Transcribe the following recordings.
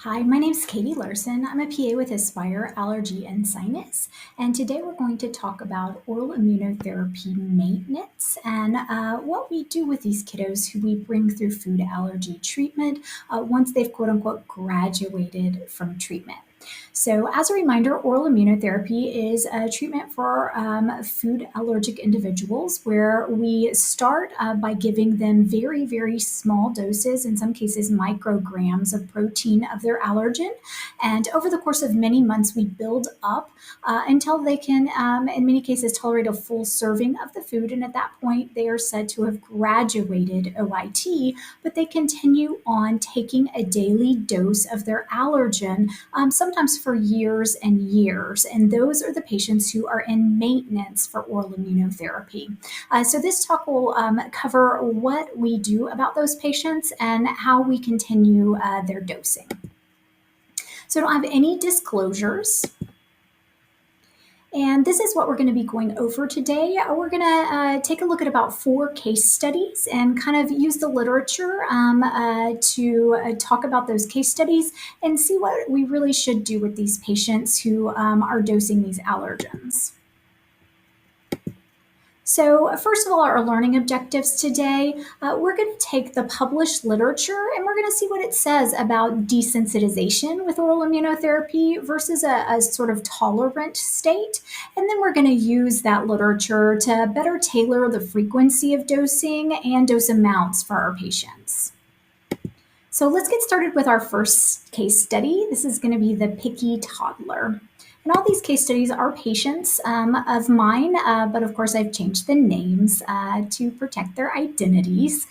Hi, my name is Katie Larson. I'm a PA with Aspire Allergy and Sinus, and today we're going to talk about oral immunotherapy maintenance and what we do with these kiddos who we bring through food allergy treatment once they've quote unquote graduated from treatment. So, as a reminder, oral immunotherapy is a treatment for food allergic individuals where we start by giving them very, very small doses, in some cases micrograms of protein of their allergen. And over the course of many months, we build up until they can, in many cases, tolerate a full serving of the food. And at that point, they are said to have graduated OIT, but they continue on taking a daily dose of their allergen, sometimes for years and years. And those are the patients who are in maintenance for oral immunotherapy. So this talk will cover what we do about those patients and how we continue their dosing. So I don't have any disclosures. And this is what we're going to be going over today. We're going to take a look at about 4 case studies and kind of use the literature to talk about those case studies and see what we really should do with these patients who are dosing these allergens. So first of all, our learning objectives today, we're going to take the published literature and we're going to see what it says about desensitization with oral immunotherapy versus a sort of tolerant state. And then we're going to use that literature to better tailor the frequency of dosing and dose amounts for our patients. So let's get started with our first case study. This is going to be the picky toddler. And all these case studies are patients of mine, but of course I've changed the names to protect their identities.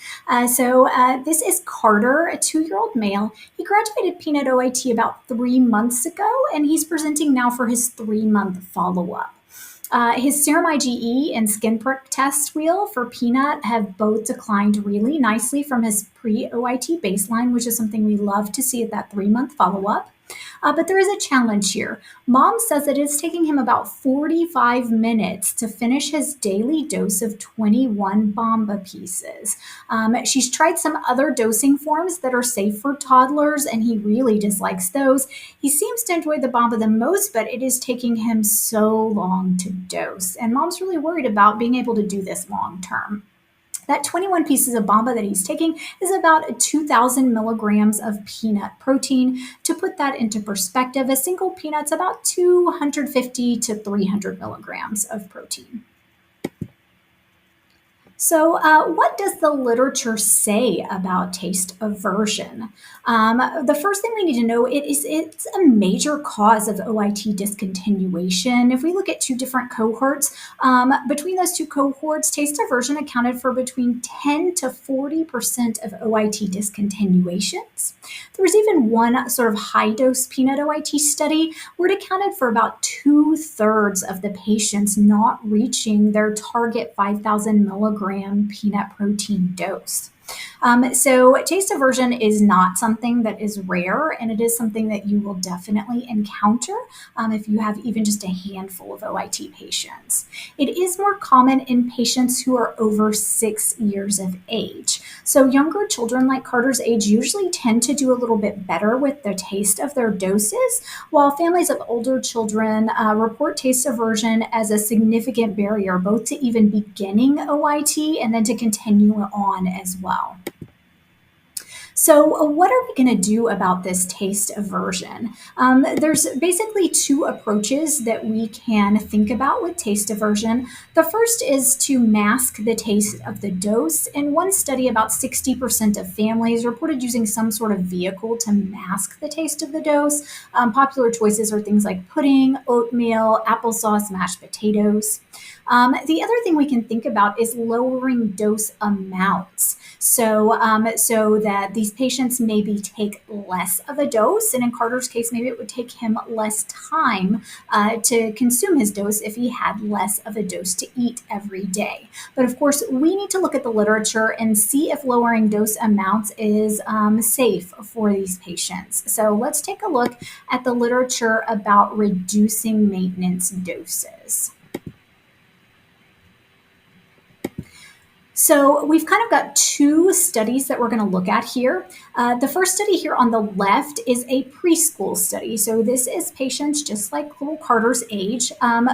So this is Carter, a 2-year-old male. He graduated peanut OIT about 3 months ago, and he's presenting now for his 3-month follow-up. His serum IgE and skin prick test wheel for peanut have both declined really nicely from his pre-OIT baseline, which is something we love to see at that 3-month follow-up. But there is a challenge here. Mom says that it's taking him about 45 minutes to finish his daily dose of 21 Bomba pieces. She's tried some other dosing forms that are safe for toddlers, and he really dislikes those. He seems to enjoy the Bomba the most, but it is taking him so long to dose. And Mom's really worried about being able to do this long term. That 21 pieces of Bomba that he's taking is about 2,000 milligrams of peanut protein. To put that into perspective, a single peanut's about 250 to 300 milligrams of protein. So what does the literature say about taste aversion? The first thing we need to know is it's a major cause of OIT discontinuation. If we look at 2 different cohorts, between those 2 cohorts, taste aversion accounted for between 10 to 40% of OIT discontinuations. There was even one sort of high-dose peanut OIT study where it accounted for about 2/3 of the patients not reaching their target 5,000 milligram peanut protein dose. So taste aversion is not something that is rare, and it is something that you will definitely encounter if you have even just a handful of OIT patients. It is more common in patients who are over 6 years of age. So younger children like Carter's age usually tend to do a little bit better with the taste of their doses, while families of older children report taste aversion as a significant barrier, both to even beginning OIT and then to continue on as well. So what are we going to do about this taste aversion? There's basically 2 approaches that we can think about with taste aversion. The first is to mask the taste of the dose. In one study, about 60% of families reported using some sort of vehicle to mask the taste of the dose. Popular choices are things like pudding, oatmeal, applesauce, mashed potatoes. The other thing we can think about is lowering dose amounts. So that these patients maybe take less of a dose, and in Carter's case, maybe it would take him less time to consume his dose if he had less of a dose to eat every day. But of course, we need to look at the literature and see if lowering dose amounts is safe for these patients. So let's take a look at the literature about reducing maintenance doses. So we've kind of got two studies that we're going to look at here. The first study here on the left is a preschool study. So this is patients just like little Carter's age,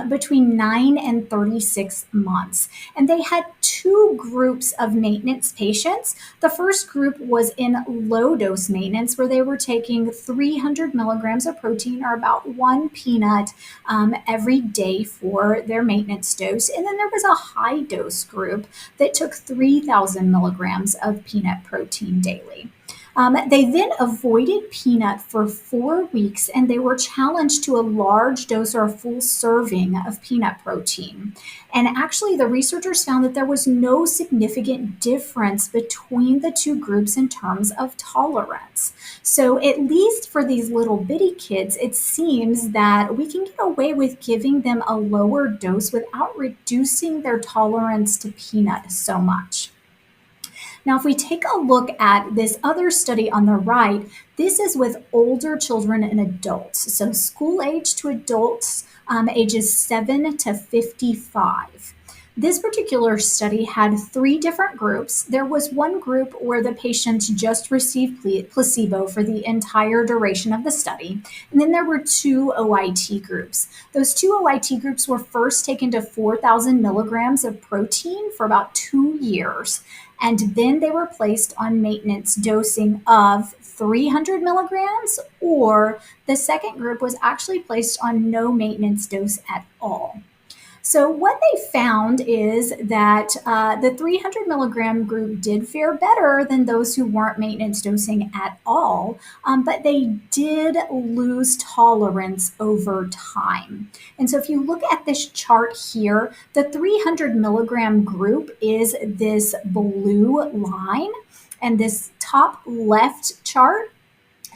between 9 and 36 months. And they had two groups of maintenance patients. The first group was in low dose maintenance, where they were taking 300 milligrams of protein, or about one peanut, every day for their maintenance dose. And then there was a high dose group that took 3,000 milligrams of peanut protein daily. They then avoided peanut for 4 weeks, and they were challenged to a large dose, or a full serving of peanut protein. And actually, the researchers found that there was no significant difference between the two groups in terms of tolerance. So, at least for these little bitty kids, it seems that we can get away with giving them a lower dose without reducing their tolerance to peanut so much. Now, if we take a look at this other study on the right, this is with older children and adults, so school age to adults, ages 7 to 55. This particular study had three different groups. There was one group where the patients just received placebo for the entire duration of the study. And then there were two OIT groups. Those two OIT groups were first taken to 4,000 milligrams of protein for about 2 years. And then they were placed on maintenance dosing of 300 milligrams, or the second group was actually placed on no maintenance dose at all. So what they found is that the 300 milligram group did fare better than those who weren't maintenance dosing at all, but they did lose tolerance over time. And so if you look at this chart here, the 300 milligram group is this blue line, and this top left chart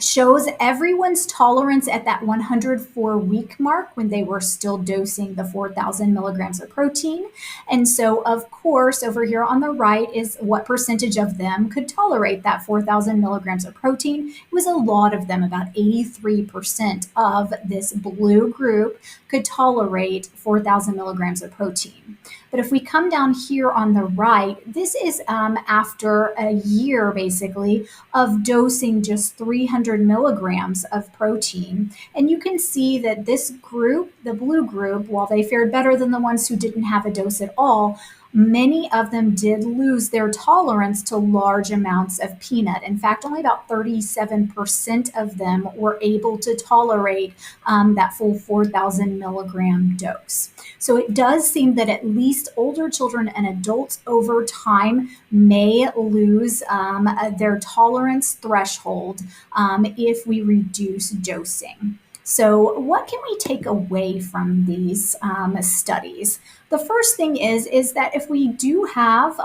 shows everyone's tolerance at that 104-week mark, when they were still dosing the 4,000 milligrams of protein. And so, of course, over here on the right is what percentage of them could tolerate that 4,000 milligrams of protein. It was a lot of them. About 83% of this blue group could tolerate 4,000 milligrams of protein. But if we come down here on the right, this is after a year, basically, of dosing just 300 milligrams of protein. And you can see that this group, the blue group, while they fared better than the ones who didn't have a dose at all, many of them did lose their tolerance to large amounts of peanut. In fact, only about 37% of them were able to tolerate that full 4,000 milligram dose. So it does seem that at least older children and adults over time may lose their tolerance threshold if we reduce dosing. So what can we take away from these studies? The first thing is that if we do have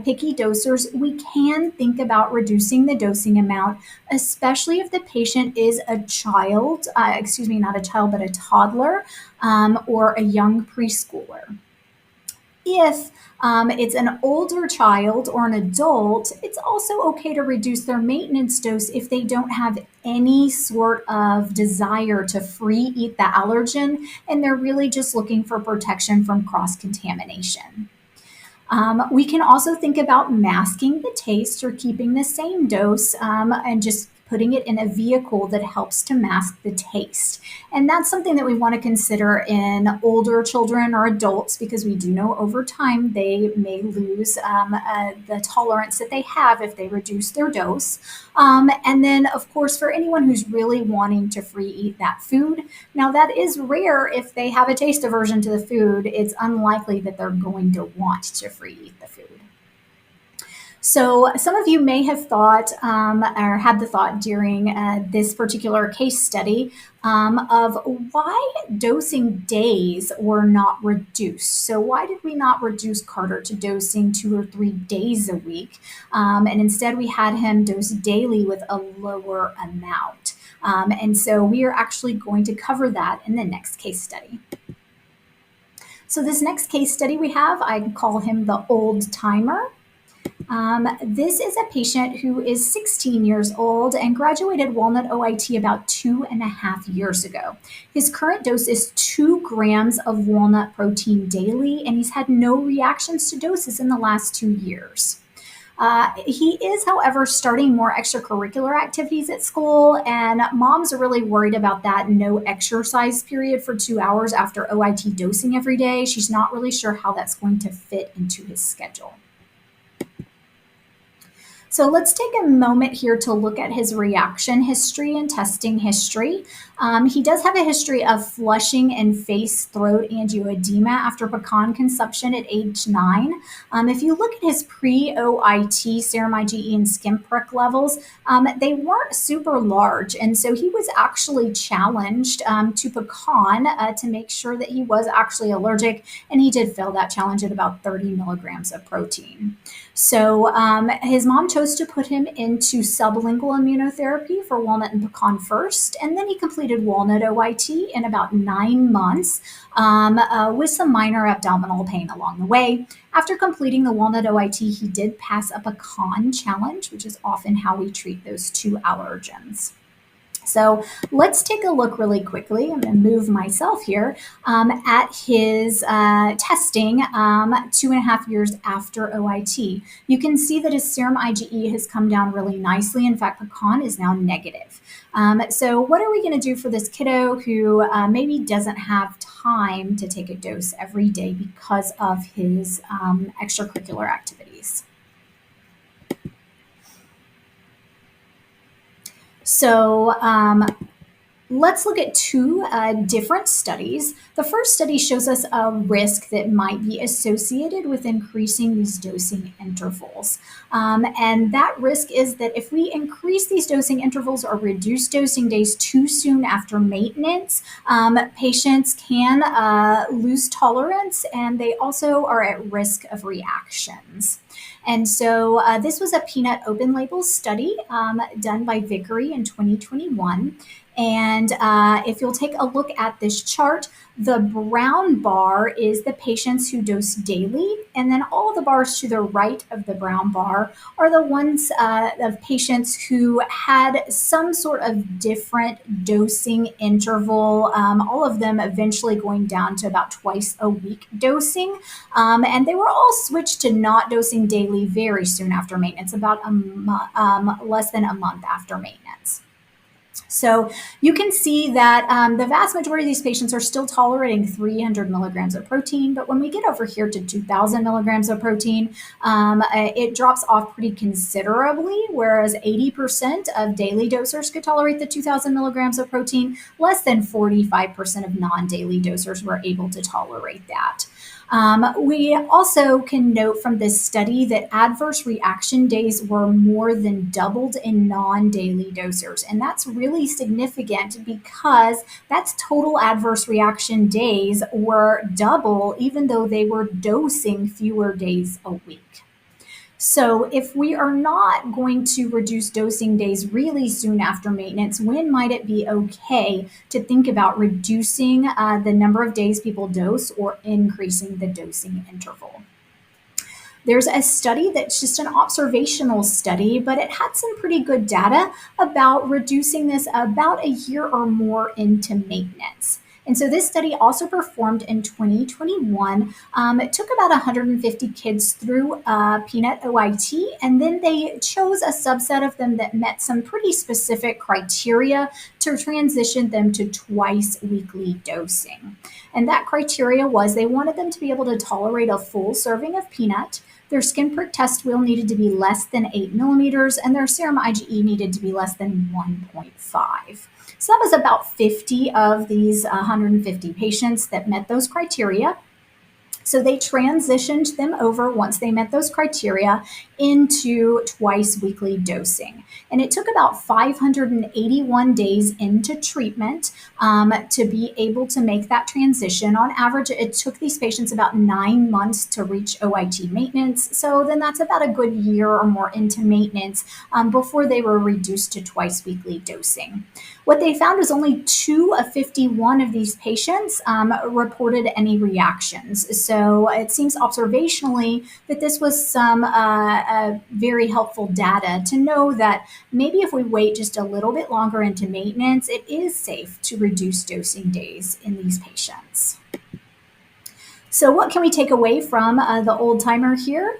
picky dosers, we can think about reducing the dosing amount, especially if the patient is a child, not a child, but a toddler, or a young preschooler. If it's an older child or an adult, it's also okay to reduce their maintenance dose if they don't have any sort of desire to free eat the allergen, and they're really just looking for protection from cross-contamination. We can also think about masking the taste, or keeping the same dose and just putting it in a vehicle that helps to mask the taste. And that's something that we want to consider in older children or adults, because we do know over time they may lose the tolerance that they have if they reduce their dose. And then, of course, for anyone who's really wanting to free eat that food, now that is rare. If they have a taste aversion to the food, it's unlikely that they're going to want to free eat the food. So some of you may have thought or had the thought during this particular case study of why dosing days were not reduced. So why did we not reduce Carter to dosing 2 or 3 days a week? And instead we had him dose daily with a lower amount. And so we are actually going to cover that in the next case study. So this next case study we have, I call him the old timer. This is a patient who is 16 years old and graduated Walnut OIT about 2.5 years ago. His current dose is 2 grams of walnut protein daily, and he's had no reactions to doses in the last 2 years. He is, however, starting more extracurricular activities at school, and moms are really worried about that no exercise period for 2 hours after OIT dosing every day. She's not really sure how that's going to fit into his schedule. So let's take a moment here to look at his reaction history and testing history. He does have a history of flushing and face throat angioedema after pecan consumption at age 9. If you look at his pre-OIT serum IgE and skin prick levels, they weren't super large. And so he was actually challenged to pecan to make sure that he was actually allergic. And he did fail that challenge at about 30 milligrams of protein. So his mom chose to put him into sublingual immunotherapy for walnut and pecan first, and then he completed walnut OIT in about 9 months with some minor abdominal pain along the way. After completing the walnut OIT, he did pass a pecan challenge, which is often how we treat those 2 allergens. So let's take a look really quickly. I'm going to move myself here at his testing 2.5 years after OIT. You can see that his serum IgE has come down really nicely. In fact, pecan is now negative. So what are we going to do for this kiddo who maybe doesn't have time to take a dose every day because of his extracurricular activities? So let's look at 2 different studies. The first study shows us a risk that might be associated with increasing these dosing intervals. And that risk is that if we increase these dosing intervals or reduce dosing days too soon after maintenance, patients can lose tolerance, and they also are at risk of reactions. And so this was a peanut open label study done by Vickery in 2021. And if you'll take a look at this chart, the brown bar is the patients who dose daily, and then all the bars to the right of the brown bar are the ones of patients who had some sort of different dosing interval, all of them eventually going down to about twice a week dosing. And they were all switched to not dosing daily very soon after maintenance, about less than a month after maintenance. So you can see that the vast majority of these patients are still tolerating 300 milligrams of protein, but when we get over here to 2,000 milligrams of protein, it drops off pretty considerably, whereas 80% of daily dosers could tolerate the 2,000 milligrams of protein. Less than 45% of non-daily dosers were able to tolerate that. We also can note from this study that adverse reaction days were more than doubled in non-daily dosers. And that's really significant because that's total adverse reaction days were double, even though they were dosing fewer days a week. So if we are not going to reduce dosing days really soon after maintenance, when might it be okay to think about reducing the number of days people dose or increasing the dosing interval? There's a study that's just an observational study, but it had some pretty good data about reducing this about a year or more into maintenance. And so this study also performed in 2021. It took about 150 kids through peanut OIT, and then they chose a subset of them that met some pretty specific criteria to transition them to twice weekly dosing. And that criteria was they wanted them to be able to tolerate a full serving of peanut. Their skin prick test wheel needed to be less than 8 millimeters, and their serum IgE needed to be less than 1.5. So that was about 50 of these 150 patients that met those criteria. So they transitioned them over, once they met those criteria, into twice weekly dosing. And it took about 581 days into treatment to be able to make that transition. On average, it took these patients about 9 months to reach OIT maintenance. So then that's about a good year or more into maintenance before they were reduced to twice weekly dosing. What they found was only 2 of 51 of these patients reported any reactions. so it seems observationally that this was some very helpful data to know that maybe if we wait just a little bit longer into maintenance, it is safe to reduce dosing days in these patients. So what can we take away from the old timer here?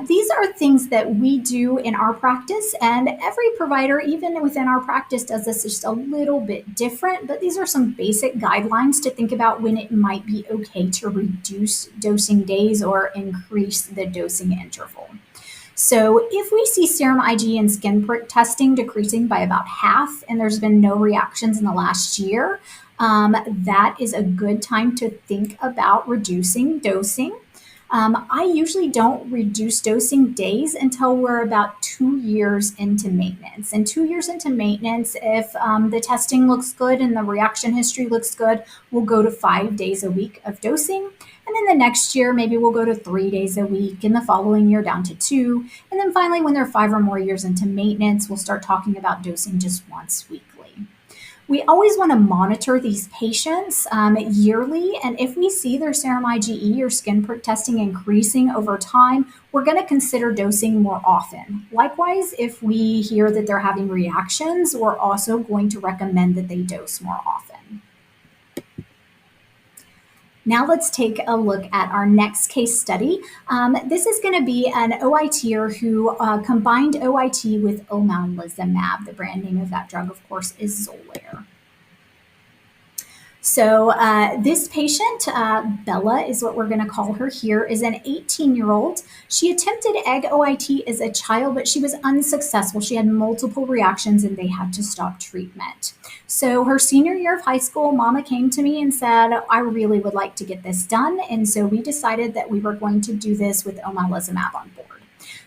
These are things that we do in our practice, and every provider, even within our practice, does this just a little bit different, but these are some basic guidelines to think about when it might be okay to reduce dosing days or increase the dosing interval. So if we see serum Ig and skin prick testing decreasing by about half, and there's been no reactions in the last year, that is a good time to think about reducing dosing. I usually don't reduce dosing days until we're about 2 years into maintenance. And 2 years into maintenance, if the testing looks good and the reaction history looks good, we'll go to 5 days a week of dosing. And then the next year, maybe we'll go to 3 days a week, and the following year down to 2. And then finally, when they're 5 or more years into maintenance, we'll start talking about dosing just once weekly. We always want to monitor these patients yearly, and if we see their serum IgE or skin prick testing increasing over time, we're going to consider dosing more often. Likewise, if we hear that they're having reactions, we're also going to recommend that they dose more often. Now let's take a look at our next case study. This is going to be an OITer who combined OIT with omalizumab. The brand name of that drug, of course, is Xolair. So this patient, Bella is what we're going to call her here, is an 18-year-old. She attempted egg OIT as a child, but she was unsuccessful. She had multiple reactions and they had to stop treatment. So her senior year of high school, Mama came to me and said, I really would like to get this done. And so we decided that we were going to do this with omalizumab on board.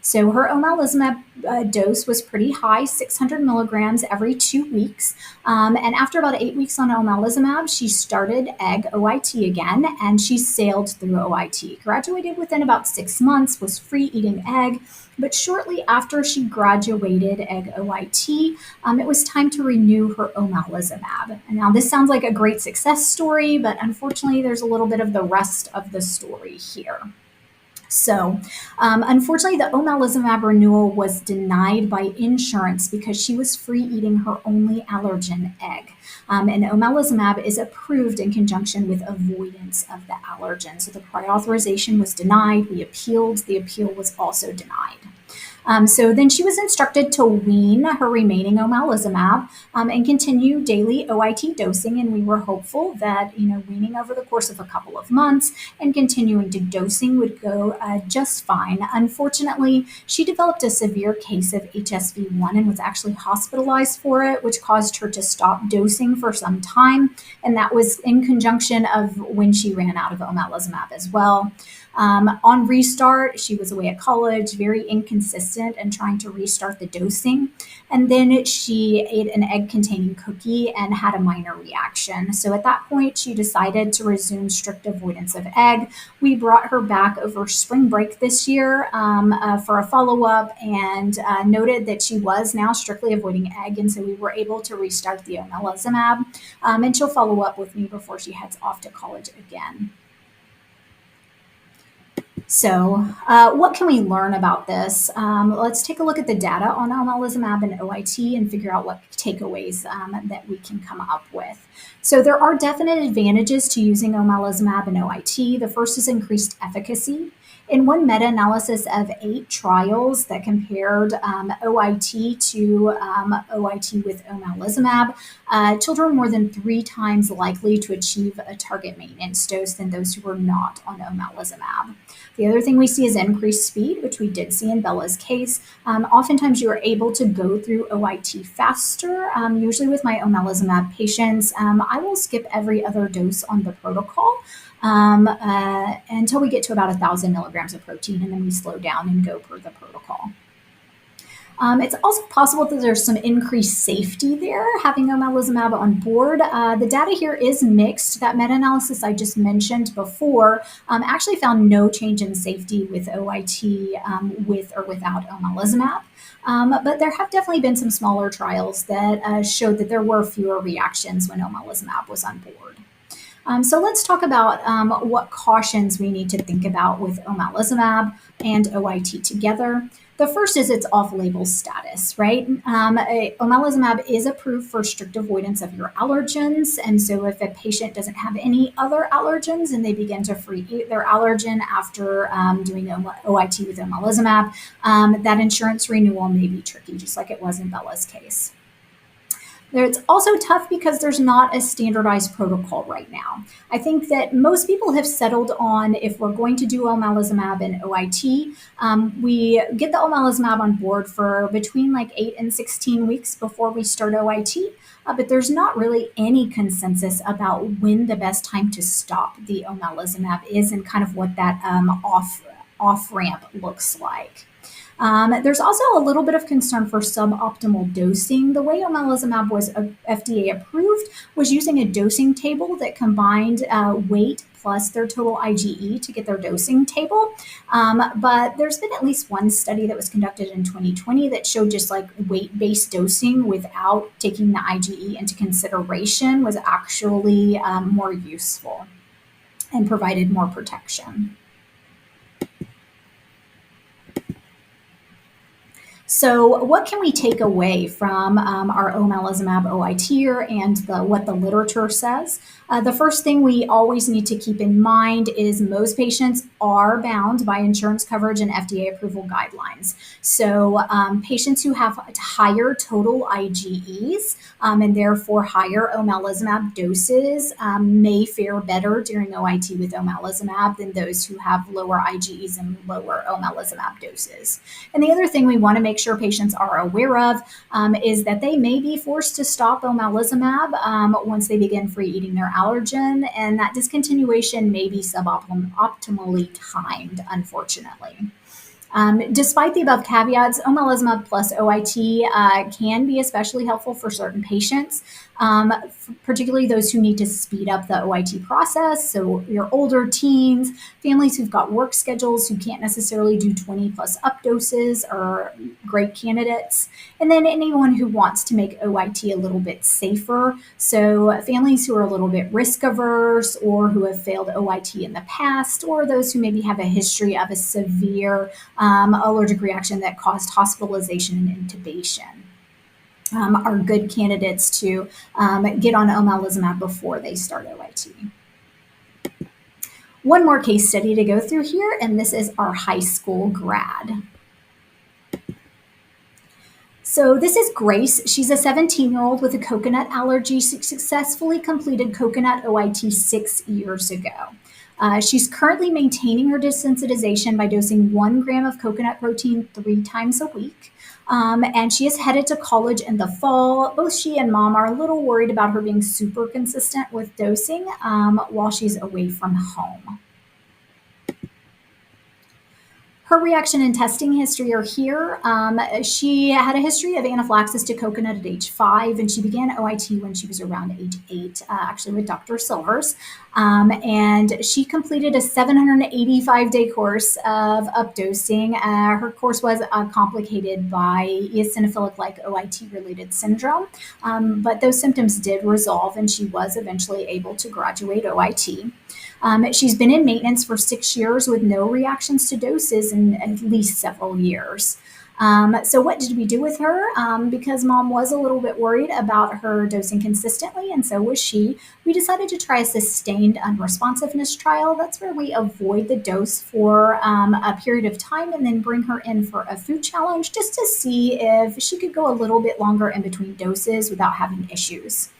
So her omalizumab dose was pretty high, 600 milligrams every 2 weeks. And after about 8 weeks on omalizumab, she started egg OIT again, and she sailed through OIT. Graduated within about 6 months, was free eating egg. But shortly after she graduated egg OIT, it was time to renew her omalizumab. And now this sounds like a great success story, but unfortunately, there's a little bit of the rest of the story here. So, unfortunately, the omalizumab renewal was denied by insurance because she was free eating her only allergen egg. And omalizumab is approved in conjunction with avoidance of the allergen. So the prior authorization was denied. We appealed. The appeal was also denied. So then she was instructed to wean her remaining omalizumab and continue daily OIT dosing, and we were hopeful that weaning over the course of a couple of months and continuing to dosing would go just fine. Unfortunately, she developed a severe case of HSV-1 and was actually hospitalized for it, which caused her to stop dosing for some time, and that was in conjunction of when she ran out of omalizumab as well. On restart, she was away at college, very inconsistent and trying to restart the dosing. And then she ate an egg-containing cookie and had a minor reaction. So at that point, she decided to resume strict avoidance of egg. We brought her back over spring break this year for a follow-up and noted that she was now strictly avoiding egg. And so we were able to restart the omalizumab. And she'll follow up with me before she heads off to college again. So what can we learn about this? Let's take a look at the data on omalizumab and OIT and figure out what takeaways that we can come up with. So there are definite advantages to using omalizumab and OIT. The first is increased efficacy. In one meta-analysis of 8 trials that compared OIT to OIT with omalizumab, children were more than 3 times likely to achieve a target maintenance dose than those who were not on omalizumab. The other thing we see is increased speed, which we did see in Bella's case. Oftentimes you are able to go through OIT faster. Usually with my omalizumab patients, I will skip every other dose on the protocol until we get to about 1,000 milligrams of protein, and then we slow down and go per the protocol. It's also possible that there's some increased safety there, having omalizumab on board. The data here is mixed. That meta-analysis I just mentioned before actually found no change in safety with OIT with or without omalizumab. But there have definitely been some smaller trials that showed that there were fewer reactions when omalizumab was on board. So let's talk about what cautions we need to think about with omalizumab and OIT together. The first is its off-label status, right? Omalizumab is approved for strict avoidance of your allergens, and so if a patient doesn't have any other allergens and they begin to free eat their allergen after doing OIT with omalizumab, that insurance renewal may be tricky, just like it was in Bella's case. It's also tough because there's not a standardized protocol right now. I think that most people have settled on, if we're going to do omalizumab and OIT, we get the omalizumab on board for between like 8 and 16 weeks before we start OIT. But there's not really any consensus about when the best time to stop the omalizumab is and kind of what that off ramp looks like. There's also a little bit of concern for suboptimal dosing. The way omalizumab was FDA approved was using a dosing table that combined weight plus their total IgE to get their dosing table. But there's been at least one study that was conducted in 2020 that showed just like weight-based dosing without taking the IgE into consideration was actually more useful and provided more protection. So what can we take away from our omalizumab OIT and what the literature says? The first thing we always need to keep in mind is most patients are bound by insurance coverage and FDA approval guidelines. So patients who have higher total IgEs and therefore higher omalizumab doses may fare better during OIT with omalizumab than those who have lower IgEs and lower omalizumab doses. And the other thing we want to make sure patients are aware of is that they may be forced to stop omalizumab once they begin free eating their allergen, and that discontinuation may be suboptimally timed, unfortunately. Despite the above caveats, omalizumab plus OIT can be especially helpful for certain patients, particularly those who need to speed up the OIT process. So your older teens, families who've got work schedules who can't necessarily do 20 plus up doses are great candidates. And then anyone who wants to make OIT a little bit safer. So families who are a little bit risk averse or who have failed OIT in the past, or those who maybe have a history of a severe allergic reaction that caused hospitalization and intubation. Are good candidates to get on omalizumab before they start OIT. One more case study to go through here, and this is our high school grad. So this is Grace. She's a 17-year-old with a coconut allergy. She successfully completed coconut OIT 6 years ago. She's currently maintaining her desensitization by dosing 1 gram of coconut protein 3 times a week. And she is headed to college in the fall. Both she and mom are a little worried about her being super consistent with dosing while she's away from home. Her reaction and testing history are here. She had a history of anaphylaxis to coconut at age 5, and she began OIT when she was around age 8, actually with Dr. Silvers. And she completed a 785-day course of updosing. Her course was complicated by eosinophilic-like OIT-related syndrome, but those symptoms did resolve, and she was eventually able to graduate OIT. She's been in maintenance for 6 years with no reactions to doses in at least several years. So what did we do with her? Because mom was a little bit worried about her dosing consistently, and so was she, we decided to try a sustained unresponsiveness trial. That's where we avoid the dose for a period of time and then bring her in for a food challenge just to see if she could go a little bit longer in between doses without having issues.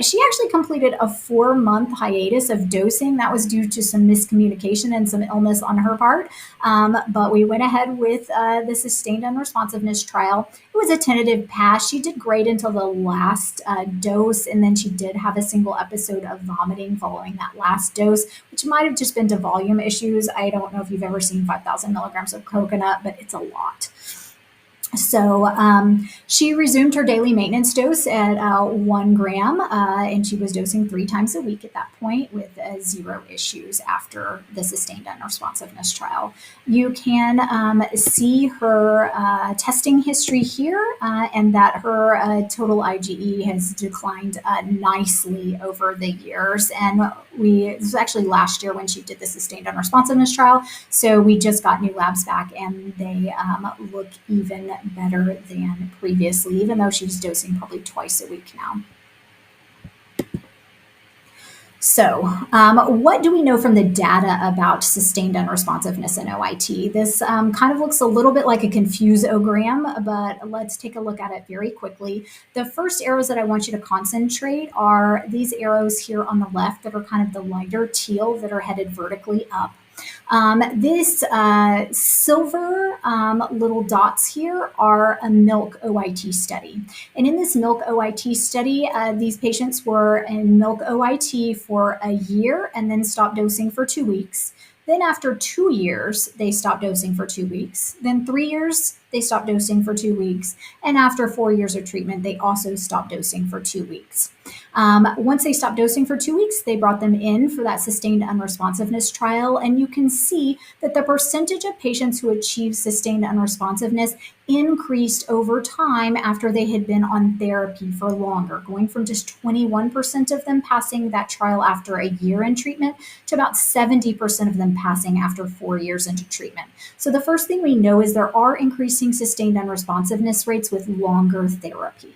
She actually completed a 4-month hiatus of dosing. That was due to some miscommunication and some illness on her part. But we went ahead with the sustained unresponsiveness trial. It was a tentative pass. She did great until the last dose, and then she did have a single episode of vomiting following that last dose, which might have just been to volume issues. I don't know if you've ever seen 5,000 milligrams of coconut, but it's a lot. So she resumed her daily maintenance dose at 1 gram, and she was dosing 3 times a week at that point with zero issues after the sustained unresponsiveness trial. You can see her testing history here, and that her total IgE has declined nicely over the years. And this was actually last year when she did the sustained unresponsiveness trial. So we just got new labs back, and they look even better than previously, even though she's dosing probably twice a week now. So, what do we know from the data about sustained unresponsiveness in OIT? This kind of looks a little bit like a confusogram, but let's take a look at it very quickly. The first arrows that I want you to concentrate are these arrows here on the left that are kind of the lighter teal that are headed vertically up. This silver little dots here are a milk OIT study. And in this milk OIT study, these patients were in milk OIT for a year and then stopped dosing for 2 weeks. Then after 2 years, they stopped dosing for 2 weeks. Then 3 years, they stopped dosing for 2 weeks. And after 4 years of treatment, they also stopped dosing for 2 weeks. Once they stopped dosing for 2 weeks, they brought them in for that sustained unresponsiveness trial. And you can see that the percentage of patients who achieved sustained unresponsiveness increased over time after they had been on therapy for longer, going from just 21% of them passing that trial after a year in treatment to about 70% of them passing after 4 years into treatment. So the first thing we know is there are increasing sustained unresponsiveness rates with longer therapy.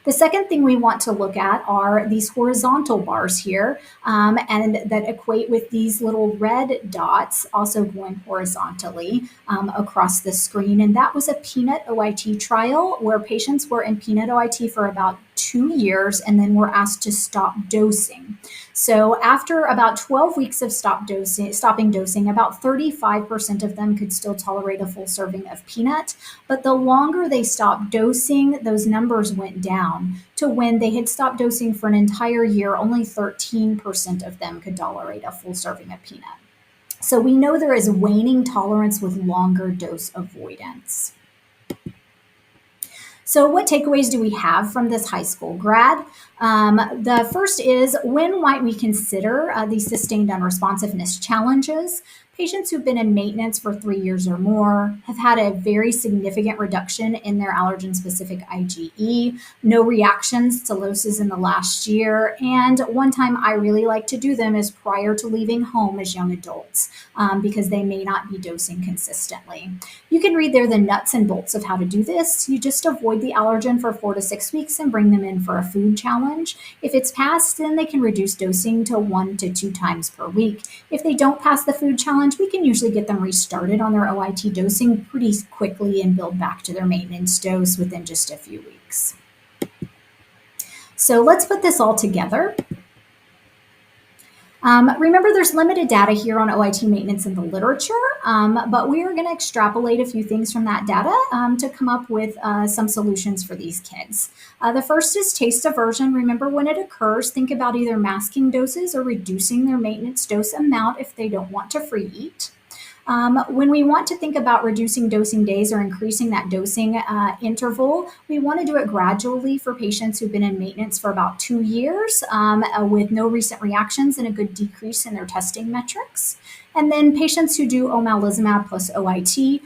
The second thing we want to look at are these horizontal bars here, and that equate with these little red dots also going horizontally across the screen. And that was a peanut OIT trial where patients were in peanut OIT for about 2 years and then were asked to stop dosing. So after about 12 weeks of stopping dosing, about 35% of them could still tolerate a full serving of peanut. But the longer they stopped dosing, those numbers went down to when they had stopped dosing for an entire year, only 13% of them could tolerate a full serving of peanut. So we know there is waning tolerance with longer dose avoidance. So what takeaways do we have from this high school grad? The first is, when might we consider these sustained unresponsiveness challenges? Patients who've been in maintenance for 3 years or more have had a very significant reduction in their allergen-specific IgE, no reactions to LOSes in the last year, and one time I really like to do them is prior to leaving home as young adults, because they may not be dosing consistently. You can read there the nuts and bolts of how to do this. You just avoid the allergen for 4 to 6 weeks and bring them in for a food challenge. If it's passed, then they can reduce dosing to 1 to 2 times per week. If they don't pass the food challenge, we can usually get them restarted on their OIT dosing pretty quickly and build back to their maintenance dose within just a few weeks. So let's put this all together. Remember, there's limited data here on OIT maintenance in the literature, but we are going to extrapolate a few things from that data to come up with some solutions for these kids. The first is taste aversion. Remember, when it occurs, think about either masking doses or reducing their maintenance dose amount if they don't want to free eat. When we want to think about reducing dosing days or increasing that dosing interval, we want to do it gradually for patients who've been in maintenance for about 2 years with no recent reactions and a good decrease in their testing metrics. And then patients who do omalizumab plus OIT,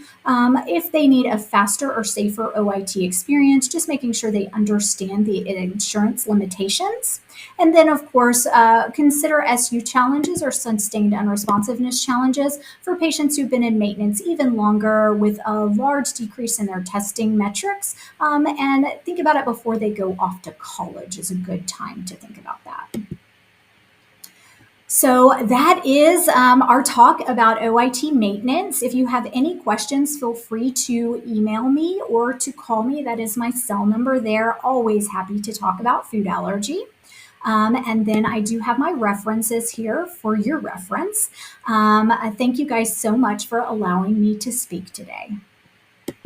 if they need a faster or safer OIT experience, just making sure they understand the insurance limitations. And then, of course, consider SU challenges or sustained unresponsiveness challenges for patients who've been in maintenance even longer with a large decrease in their testing metrics. And think about it before they go off to college is a good time to think about that. So that is our talk about OIT maintenance. If you have any questions, feel free to email me or to call me. That is my cell number there. Always happy to talk about food allergy. And then I do have my references here for your reference. Thank you guys so much for allowing me to speak today.